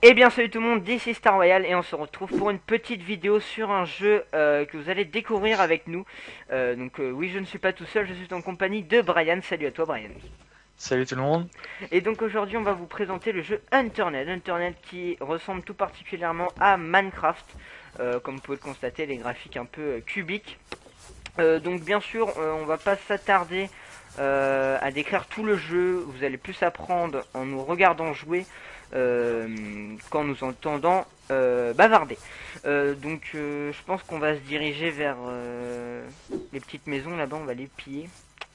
Eh bien salut tout le monde, ici Star Royal et on se retrouve pour une petite vidéo sur un jeu que vous allez découvrir avec nous. Oui, je ne suis pas tout seul, je suis en compagnie de Brian. Salut à toi Brian. Salut tout le monde. Et donc aujourd'hui on va vous présenter le jeu Unturned. Unturned qui ressemble tout particulièrement à Minecraft. Comme vous pouvez le constater, les graphiques un peu cubiques. Donc bien sûr on va pas s'attarder à décrire tout le jeu. Vous allez plus apprendre en nous regardant jouer qu'en nous entendant bavarder. Je pense qu'on va se diriger vers les petites maisons là-bas, on va les piller.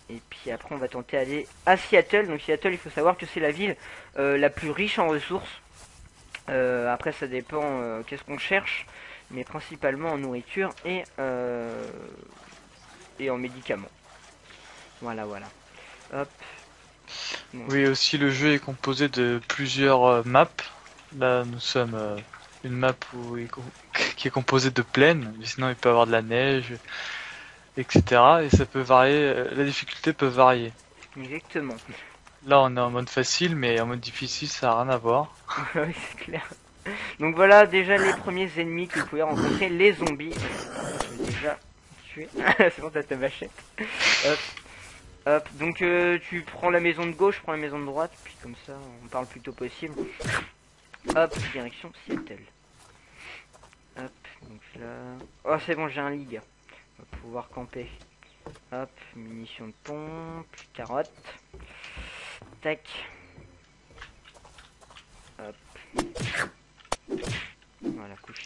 Et puis après on va tenter d'aller à Seattle. Donc Seattle, il faut savoir que c'est la ville la plus riche en ressources. Après ça dépend qu'est-ce qu'on cherche, mais principalement en nourriture et en médicaments. Voilà. Hop. Bon. Oui, aussi le jeu est composé de plusieurs maps. Là, nous sommes une map qui est composée de plaines, mais sinon il peut y avoir de la neige, etc. Et ça peut varier, la difficulté peut varier. Exactement. Là, on est en mode facile, mais en mode difficile, ça n'a rien à voir. Oui, c'est clair. Donc voilà déjà les premiers ennemis que vous pouvez rencontrer, les zombies. Je vais déjà tuer. C'est bon, t'as ta machette. Hop. Hop. Donc tu prends la maison de gauche, je prends la maison de droite, puis comme ça on parle plus tôt possible. Hop, direction Seattle. Hop, donc là... Oh c'est bon, j'ai un lit, gars. On va pouvoir camper. Hop, munitions de pompe, carottes. Tac. Hop. Voilà, couché.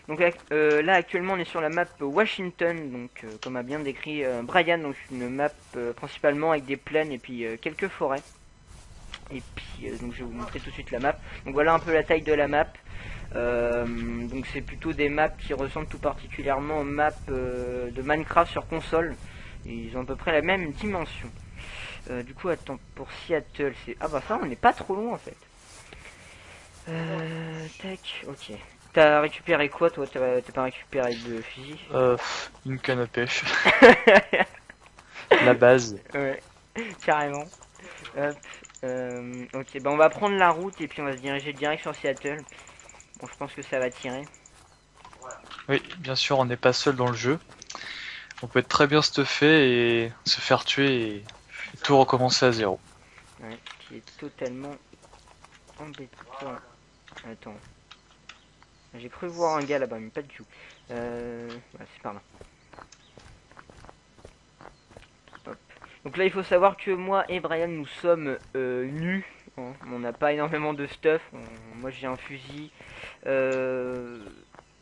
Donc là actuellement on est sur la map Washington, donc comme a bien décrit Brian, donc une map principalement avec des plaines et puis quelques forêts. Et puis donc je vais vous montrer tout de suite la map. Donc voilà un peu la taille de la map. Donc c'est plutôt des maps qui ressemblent tout particulièrement aux maps de Minecraft sur console. Et ils ont à peu près la même dimension. Du coup attends, pour Seattle c'est... Ah bah ça on n'est pas trop loin en fait. Tac, ok. T'as récupéré quoi toi? T'as pas récupéré de fusil? Une canne à pêche, la base. Ouais, carrément. Hop, ok, bah on va prendre la route et puis on va se diriger direct sur Seattle. Bon, je pense que ça va tirer. Oui, bien sûr, on n'est pas seul dans le jeu. On peut être très bien stuffé et se faire tuer et tout recommencer à zéro. Ouais, qui est totalement embêtant. Attends. J'ai cru voir un gars là-bas, mais pas du tout. Ouais, c'est par là. Hop. Donc là, il faut savoir que moi et Brian, nous sommes nus. Hein. On n'a pas énormément de stuff. Moi, j'ai un fusil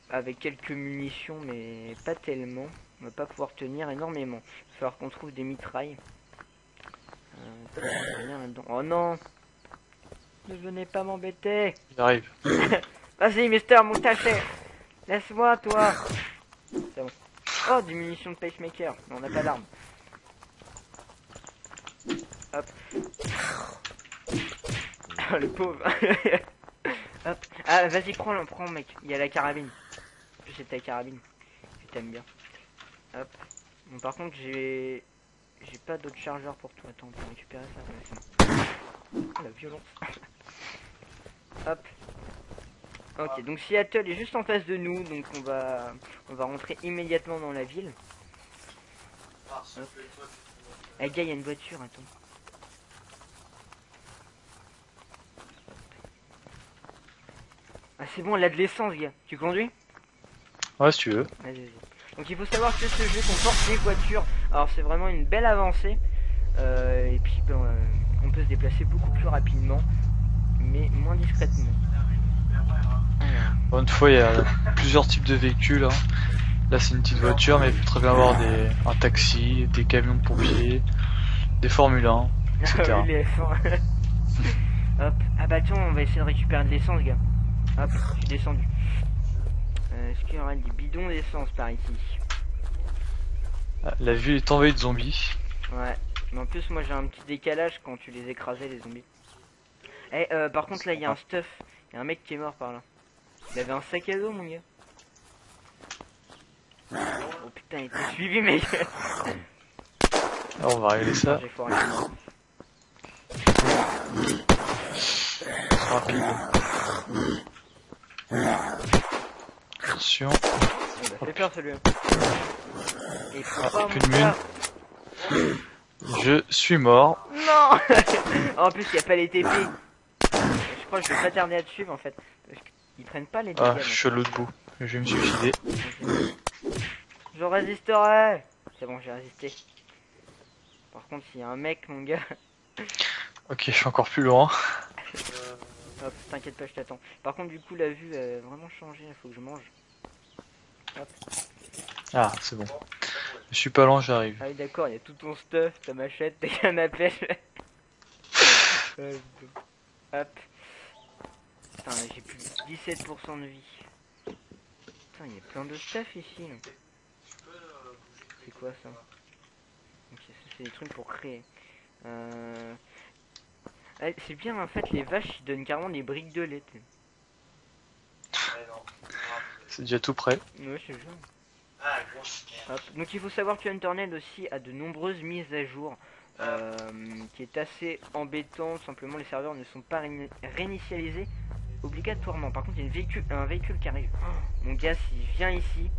avec quelques munitions, mais pas tellement. On va pas pouvoir tenir énormément. Il va falloir qu'on trouve des mitrailles. Oh non! Ne venez pas m'embêter! Il arrive. Vas-y, Mister Moustaché! Laisse-moi, toi! C'est bon. Oh, des munitions de pacemaker. Mais on n'a pas d'armes. Hop. Oh, le pauvre. Hop. Ah, vas-y, prends, mec. Il y a la carabine. En plus, c'est ta carabine. Je t'aime bien. Hop. Bon, par contre, j'ai pas d'autre chargeur pour toi. Attends, on peut récupérer ça. Oh, la violence. Hop. Ok, donc Seattle est juste en face de nous, donc on va rentrer immédiatement dans la ville. Hop. Ah, gars, il y a une voiture, attends. Ah, c'est bon, elle a de l'essence, gars. Tu conduis? Ouais, si tu veux. Vas-y. Donc il faut savoir que ce jeu comporte des voitures. Alors c'est vraiment une belle avancée. Et puis on peut se déplacer beaucoup plus rapidement, mais moins discrètement. Encore une fois, il y a plusieurs types de véhicules. Hein. Là, c'est une petite voiture, mais il peut très bien avoir un taxi, des camions de pompiers, des Formule 1, etc. Oui, les F1. Hop. Ah bah tiens, on va essayer de récupérer de l'essence, gars. Hop, je suis descendu. Est-ce qu'il y aura des bidons d'essence par ici? Ah, la ville est envahie de zombies. Ouais. Mais en plus, moi j'ai un petit décalage quand tu les écrasais, les zombies. Eh, par contre, là, il y a un stuff. Il y a un mec qui est mort par là. Il avait un sac à dos, mon gars. Oh putain, il était suivi, mec. Alors, on va régler ça. J'ai foiré. rapide. Attention. Il m'a fait peur celui-là. Et faut Ah, pas plus de mourir. mine. Je suis mort. Non. En plus, il n'y a pas les TP. Je crois que je vais pas tarder à te suivre en fait. Parce qu'ils prennent pas les dégâts. Ah, je suis à l'autre bout. Je vais me suicider. Je résisterai. C'est bon, j'ai résisté. Par contre, s'il y a un mec, mon gars. Ok, je suis encore plus loin. Hop, t'inquiète pas, je t'attends. Par contre, du coup, la vue a vraiment changé. Il faut que je mange. Hop. Ah, c'est bon. Je suis pas loin, j'arrive. Ah oui, d'accord, il y a tout ton stuff, ta machette, ta canne à pêche. Hop. Putain, j'ai plus de 17% de vie. Putain, il y a plein de stuff ici. C'est quoi ça? Ok, ça c'est des trucs pour créer. Ah, c'est bien en fait, les vaches ils donnent carrément des briques de lait. C'est déjà tout prêt. Ouais, c'est bien. Hop. Donc il faut savoir que Hunterned aussi a de nombreuses mises à jour. Qui est assez embêtant. Tout simplement, les serveurs ne sont pas réinitialisés obligatoirement. Par contre, il y a un véhicule qui arrive. Oh, mon gars, s'il vient ici,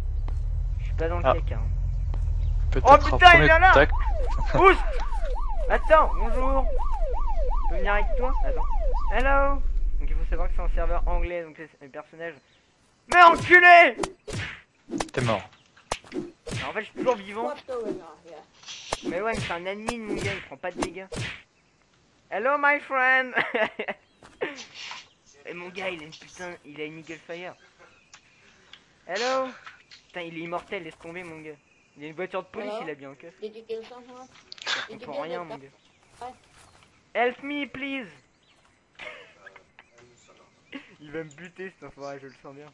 je suis pas dans le caca. Hein. Peut-être Oh un putain, il premier vient là. contact. Boost. Attends, bonjour. Je peux venir avec toi? Attends. Hello. Donc il faut savoir que c'est un serveur anglais, donc les personnages. Mais enculé. T'es mort. Alors, en fait, je suis toujours vivant. Mais ouais, mais c'est un admin, mon gars, il prend pas de dégâts. Hello, my friend. Et mon gars, il a une putain, il a une Eagle Fire. Hello. Putain, il est immortel, laisse tomber, mon gars. Il y a une voiture de police, il a bien un keuf. Je comprends rien, mon gars. Help me, please. Il va me buter, cet enfoiré, je le sens bien.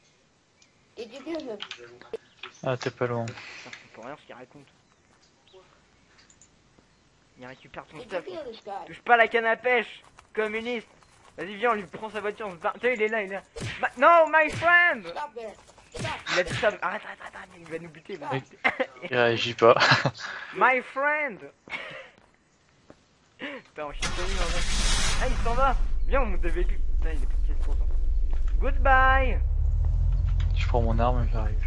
Ah, t'es pas loin. Putain, je comprends rien ce qu'il raconte. Il récupère ton stuff. Touche pas la canne à pêche, communiste. Vas-y, viens, on lui prend sa voiture, on se barre. Tiens, il est là, il est là. No, my friend. Il a dit ça. Arrête, il va nous buter. Il réagit pas. My friend. Putain, on chie en vrai. Ah, il s'en va. Viens, on monte le véhicule. Putain, il est plus de 15%. Goodbye. Je prends mon arme et j'arrive.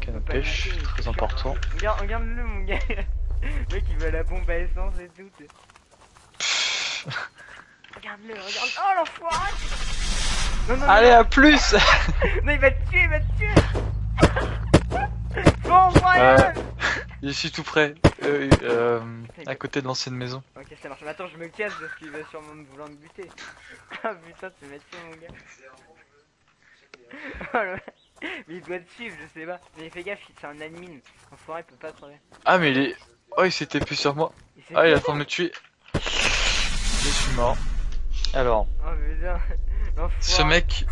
Canne à pêche, très important. Regarde-le, mon gars. Le mec, il veut la pompe à essence et tout. Regarde-le, regarde. Oh, l'enfoiré. Non, Allez, à plus. Non, il va te tuer, il va te tuer. Bon, Brian. Je suis tout près. À côté de l'ancienne maison. Ok, ça marche. Mais attends, je me casse parce qu'il va sûrement vouloir me buter. Ah putain, tu m'as tué, mon gars. Oh, mais il doit te suivre, je sais pas. Mais fais gaffe, c'est un admin. L'enfoiré, il peut pas crever. Ah, mais il est. Oh, il s'était plus sur moi. Ah, il est en train de me tuer. Je suis mort. Alors, oh putain, ce mec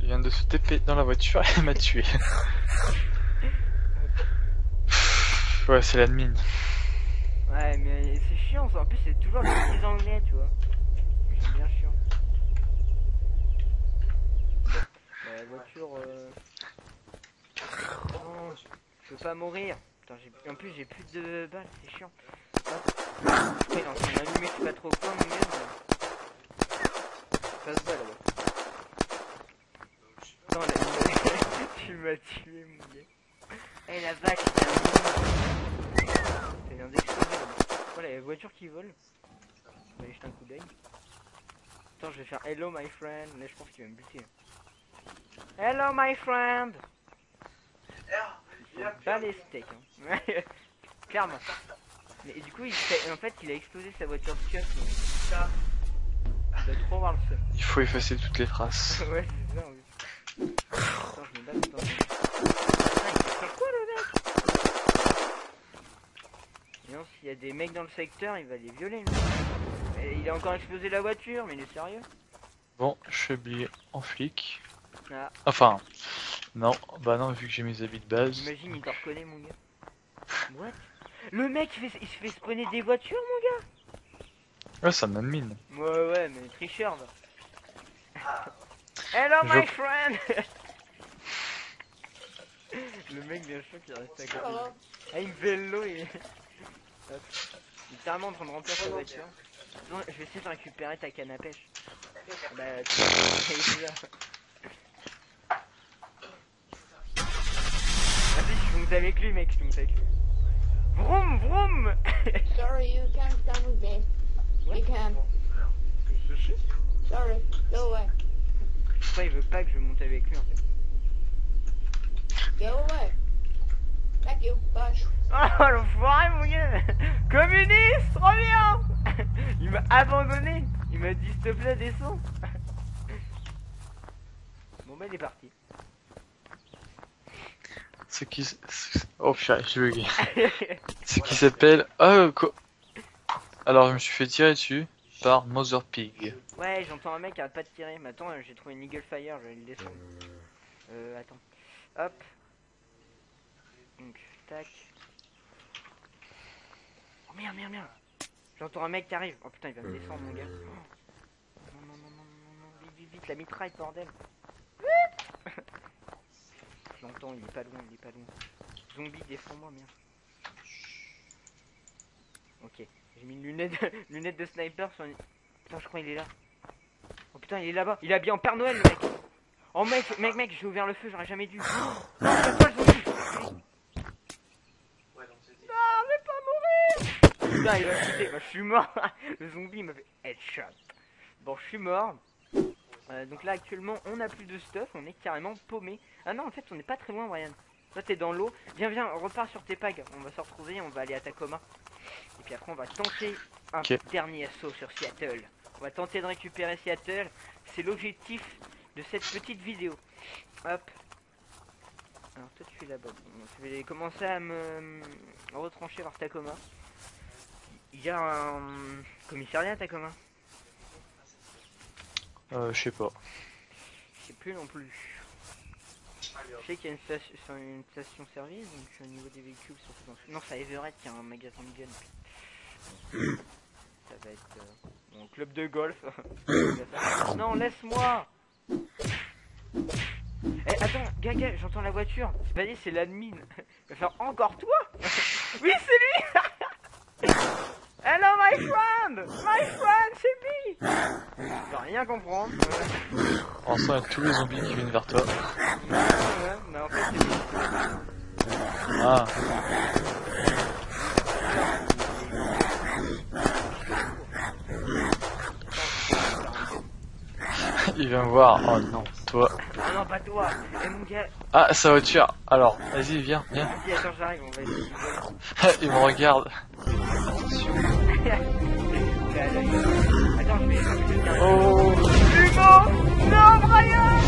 vient de se TP dans la voiture et m'a tué. Ouais, c'est l'admin. Ouais, mais c'est chiant, ça. En plus, c'est toujours les petits anglais, tu vois. J'aime bien chiant. Bon, bah, la voiture. Non, je peux pas mourir. Putain, en plus, j'ai plus de balles, c'est chiant. Putain, il est en train d'allumer, je sais pas trop quoi, mon gars. Ça se bat là-bas. Putain, tu m'as tué, mon gars. Eh la vache, ça vient d'exploser là-bas. Voilà, il y a une voiture qui vole. On va aller jeter un coup d'œil. Attends, je vais faire hello my friend. Là, je pense qu'il va me buter. Hello my friend. Il bat les steaks. Hein. Clairement. Mais du coup, en fait, il a explosé sa voiture de kiosque. Il doit trop voir le seum. Il faut effacer toutes les traces. Ouais, c'est ça, oui. Attends, je me bats dedans. Ah, il fait quoi le mec? Sinon, s'il y a des mecs dans le secteur, il va les violer. Mais il a encore explosé la voiture, mais il est sérieux? Bon, je suis habillé en flic. Ah. Enfin, non, bah non, vu que j'ai mes habits de base. Imagine, il te reconnaît, mon gars. What? Le mec, il se fait spawner des voitures, mon gars? Ouais, c'est un admin. Ouais, mais tricheur, va. Hello, my friend. Le mec bien chaud qui reste à côté. Ah, il me fait l'eau et... Il est littéralement en train de remplir sa voiture. Non, je vais essayer de récupérer ta canne à pêche. Bah, tu vois, vas-y, je monte avec lui, mec, je monte avec lui. Vroom, vroom. Sorry, you can't come with me. You can. Sorry, go away. Pourquoi il veut pas que je monte avec lui en fait? Go away. Thank you, bye. Oh l'enfoiré mon gars. Communiste, reviens. Il m'a abandonné. Il m'a dit s'il te plaît descends. Bon bah il est parti. Ce qui... Oh putain, j'ai bugué. Ce qui s'appelle... Ah, quoi. Alors je me suis fait tirer dessus par Mother Pig. Ouais, j'entends un mec qui arrête pas de tirer. Mais attends, j'ai trouvé une Eagle Fire, je vais le descendre. Attends. Hop. Donc, tac. Oh merde, merde, merde. J'entends un mec qui arrive. Oh putain, il va me descendre, mon gars. Oh. Non, non, non, non, non, non. Vite, vite, vite, la mitraille, bordel. Vite. Je l'entends, il est pas loin, il est pas loin. Zombie, défends-moi, merde. Ok, j'ai mis une lunette de sniper sur une... Putain, je crois qu'il est là. Oh putain, il est là-bas. Il est habillé en Père Noël, le mec. Oh mec, j'ai ouvert le feu, j'aurais jamais dû. Oh, non, c'est pas le zombie. Non, mais pas mourir. Putain, il va me shooter. Bah, je suis mort. Le zombie m'a fait headshot. Bon, je suis mort. Donc là, actuellement, on n'a plus de stuff. On est carrément paumé. Ah non, en fait, on n'est pas très loin, Brian. Toi, t'es dans l'eau. Viens, viens, repars sur tes pags. On va se retrouver, on va aller à Tacoma. Et puis après, on va tenter un dernier assaut sur Seattle. On va tenter de récupérer Seattle. C'est l'objectif de cette petite vidéo. Hop. Alors toi tu es là-bas. Bon, je vais commencer à me retrancher vers Tacoma. Il y a un commissariat à Tacoma. Je sais pas. Je sais plus non plus. Je sais qu'il y a une station service, donc au niveau des véhicules surtout dans... Non, c'est à Everett qui a un magasin de gun. Ça va être mon club de golf. Non, laisse-moi. Eh, attends, gaga, j'entends la voiture. C'est pas dit, c'est l'admin. Il va faire encore toi. Oui, c'est lui. Hello, my friend. My friend, c'est lui. Je vais rien comprendre. En sent avec tous les zombies qui viennent vers toi. Ouais, mais en fait, c'est lui. Ah. Il vient me voir. Oh non, toi. Ah non, pas toi. Eh, mon gars. Ah, sa voiture. Alors, vas-y, viens, viens. Vas-y, attends, j'arrive, on va essayer. Il me regarde. Attends, je vais... Oh. Hugo. Non, Brian.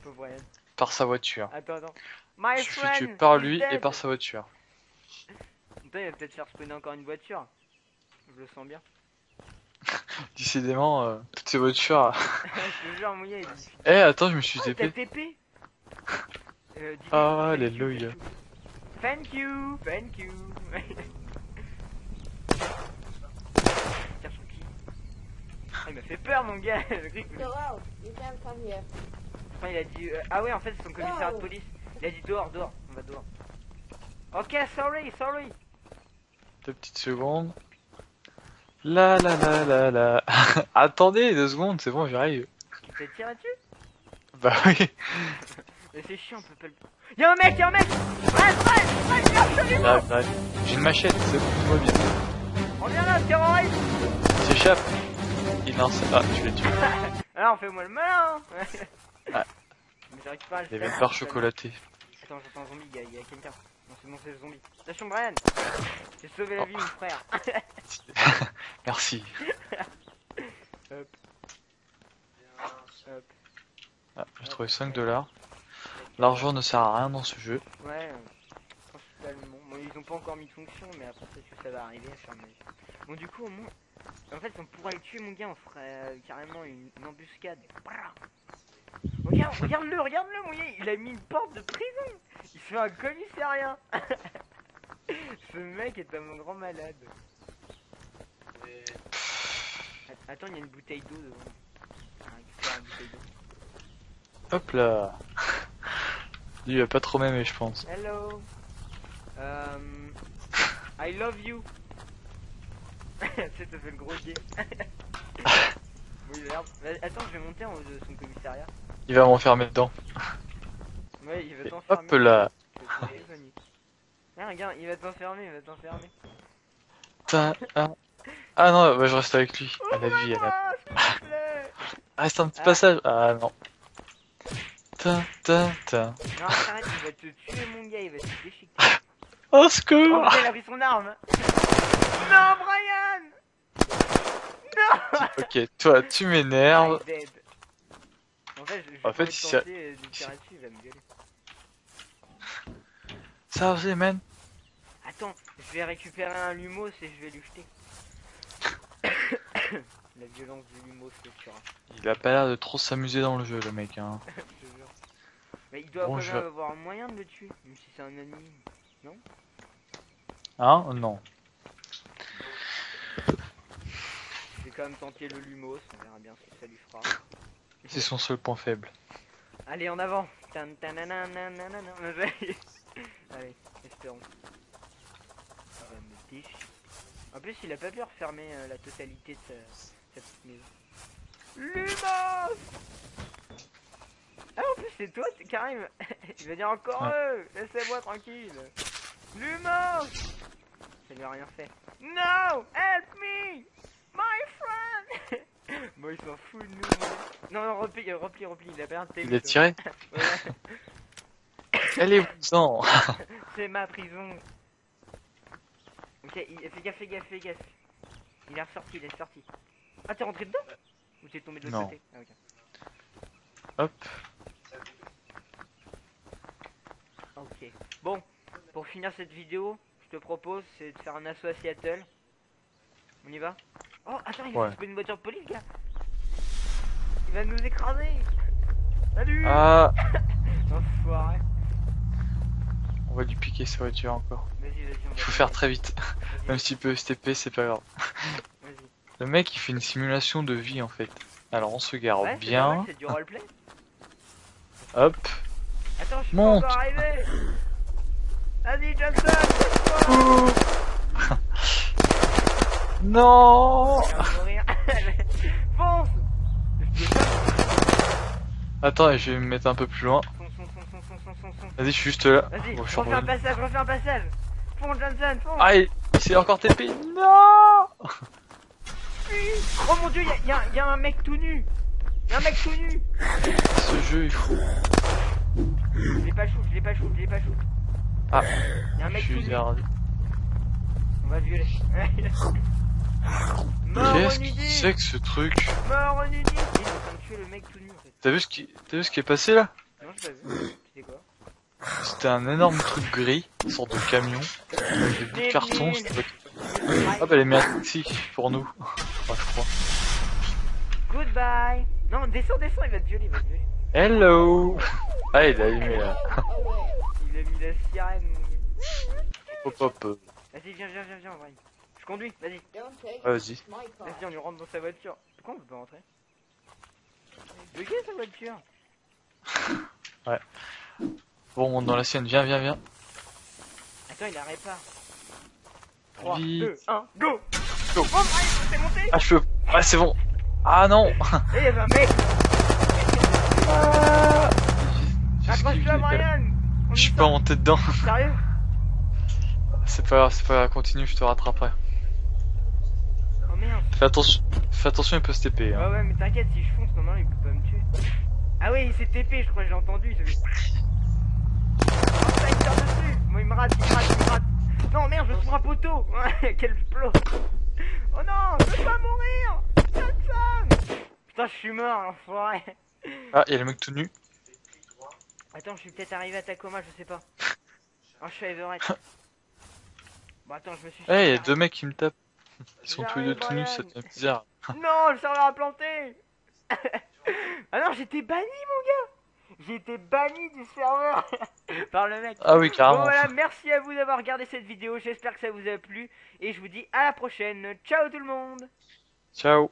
Pauvre Brian. Par sa voiture. Attends, attends. Je suis tué par lui et par sa voiture. Attends, il va peut-être faire spawner encore une voiture. Je le sens bien. Décidément, toutes ces voitures. Je te jure, mouillé. Eh, attends, je me suis Oh, t'as TP. TP. Ah, les louilles. Thank you, thank you. Tiens, son qui. Ah, il m'a fait peur, mon gars. Le grip. Go out. You can't come here. Enfin, il a dit. Ah ouais, en fait, c'est son commissariat de police. Il a dit dehors, dehors. On va dehors. Ok, sorry, sorry. 2 petites secondes. La la la la la. Attendez 2 secondes, c'est bon, j'arrive. Tu t'es tiré dessus? Bah oui. Mais c'est chiant, on peut pas le. Y'a un mec, y'a un mec. Reste, viens, absolument. Là, là. J'ai une machette, c'est bon, tout va bien. Reviens là, terroriste. Il s'échappe. Il lance. Ah, tu l'as tué. Alors, fais-moi le malin. Ah. Mais j'arrive pas à le Il y avait faire. une barre chocolatée. Attends, j'entends un zombie, il y a quelqu'un. Non, c'est bon, c'est le zombie. Attention, Brian. J'ai sauvé la vie, mon frère. Merci. Hop. Hop. Ah, j'ai trouvé 5 $. L'argent ne sert à rien dans ce jeu. Ouais, principalement. Bon, ils ont pas encore mis de fonction, mais après, peut-être que ça va arriver à faire magie. Bon, du coup, au moins. En fait, on pourrait le tuer, mon gars, on ferait carrément une embuscade. Regarde-le, mon gars, il a mis une porte de prison. Il fait un commissariat. Ce mec est un grand malade. Attends, il y a une bouteille d'eau devant. Récupère une bouteille d'eau. Hop là. Lui il va pas trop m'aimer je pense. Hello. I love you. Tu sais, ça fait le gros gay. Oui, merde. Attends, je vais monter en haut de son commissariat. Il va m'enfermer dedans. Ouais, il va Et t'enfermer. hop là. Ah, regarde, il va t'enfermer, il va t'enfermer. Ah non, bah, je reste avec lui. À la vie, à la... Ouvre-moi, s'il te plaît. Reste un petit Ah. passage. Ah non. Non, arrête, il va te tuer, mon gars, il va te déchiqueter. Au Oh secours. putain, il a pris son arme. Non, Brian. Non. Ok, toi, tu m'énerves. I'm dead. En fait, je En fait, vais si tenter de tirer dessus, il va me gueuler. Ça va, man. Attends, je vais récupérer un lumos et je vais lui jeter. La violence du lumos le tuera. Il a pas l'air de trop s'amuser dans le jeu, le mec. Hein. Je te jure. Mais il doit Bon, quand je- même avoir moyen de le tuer, même si c'est un ennemi. Hein? Non. Je vais quand même tenter le lumos, on verra bien ce que ça lui fera. C'est son seul point faible. Allez, en avant. Tan, tanananananana. Allez, espérons. Il va me déchirer. En plus, il a pas pu refermer la totalité de sa petite maison. Lumos. Ah, en plus, c'est toi, Karim. Il va dire encore Ouais. eux. Laissez-moi tranquille. Lumos. Ça lui a rien fait. No, help me, my friend. Bon, il s'en fout de nous. Non, replie, il a pas un Il a tiré. Ouais, Allez-vous-en. c'est ma prison. Ok, fais gaffe. Il est ressorti, il est sorti. Ah, t'es rentré dedans? Ou t'es tombé de l'autre Non. côté? Ah, ok. Hop. Ok. Bon, pour finir cette vidéo, je te propose c'est de faire un assaut à Seattle. On y va? Oh, attends, il va Ouais. se trouver une voiture de police, gars. Il va nous écraser. Salut. Ah. Enfoiré. On va lui piquer sa voiture encore. Vas-y, on va Il faut faire très vite. Vas-y, Même s'il peut STP, c'est pas grave. vas-y. Le mec, il fait une simulation de vie en fait. Alors on se gare Ouais, c'est pas bien. mal, c'est du roleplay. Hop. Attends, je suis Monte. pas encore arrivé. Vas-y, Johnson. Non. Il va mourir. Fonce. Je peux pas. Attends, je vais me mettre un peu plus loin. Fonce. Vas-y, je suis juste là. Vas-y, Bon, je suis refais un revenu. passage. Fonce, Johnson, fonce. Ah, il s'est encore TP. Non. Oh mon dieu, y a un mec tout nu. Ce jeu, il faut. Je l'ai pas shoot. Ah, Y a un je mec tout suis nu. gardé. On va le violer. Mort Qu'est-ce en que Udi. c'est que ce truc? Mort en Udi. Il est en train de tuer le mec tout nu en fait. T'as vu ce qui est passé là? Non, j'ai pas vu. C'était quoi? C'était un énorme truc gris, une sorte de camion, avec des bouts de carton. Ah bah, elle est mis un taxi pour nous. Enfin, je crois. Goodbye. Non, descends, il va te violer, Hello. Ah, il a mis la... Il a mis la sirène, mon gars. Hop. Vas-y, viens, on va y. Je conduis, vas-y. Don't take Ah, vas-y. my car. Vas-y, on lui rentre dans sa voiture. Pourquoi on peut pas rentrer? De qui est sa voiture? Bon, on monte dans la sienne. Viens. Attends, il la répare. 3, Vite. 2, 1, go. Go. Oh, Brian, c'est monté. Ah, je peux... Ah, c'est bon. Ah non. Et il y avait un mec. Accroche-toi, Brian. Je suis pas monté dedans. Sérieux? C'est pas grave, continue, je te rattraperai. Oh merde. Fais attention, il peut se TP. Hein. Ouais, mais t'inquiète, si je fonce, normalement il peut pas me tuer. Ah oui, il s'est TP, je crois que j'ai entendu. Oh, ça, il tire dessus. Moi, il me rate. Non, merde, je suis un poteau. Ouais, quel plot. Oh non, je veux pas mourir. Johnson. Putain, je suis mort, l'enfoiré. Ah, il y a le mec tout nu. Attends, je suis peut-être arrivé à Tacoma, je sais pas. Oh, je suis à Everett. Bon, attends, je me suis... Eh, il y a deux mecs qui me tapent. Ils sont tous les deux J'arrive, tout nus, Brian. ça devient bizarre. Non, le serveur a planté. Ah non, j'étais banni, mon gars. J'ai été banni du serveur par le mec. Ah oui, Bon carrément. voilà, merci à vous d'avoir regardé cette vidéo, j'espère que ça vous a plu et je vous dis à la prochaine. Ciao tout le monde. Ciao.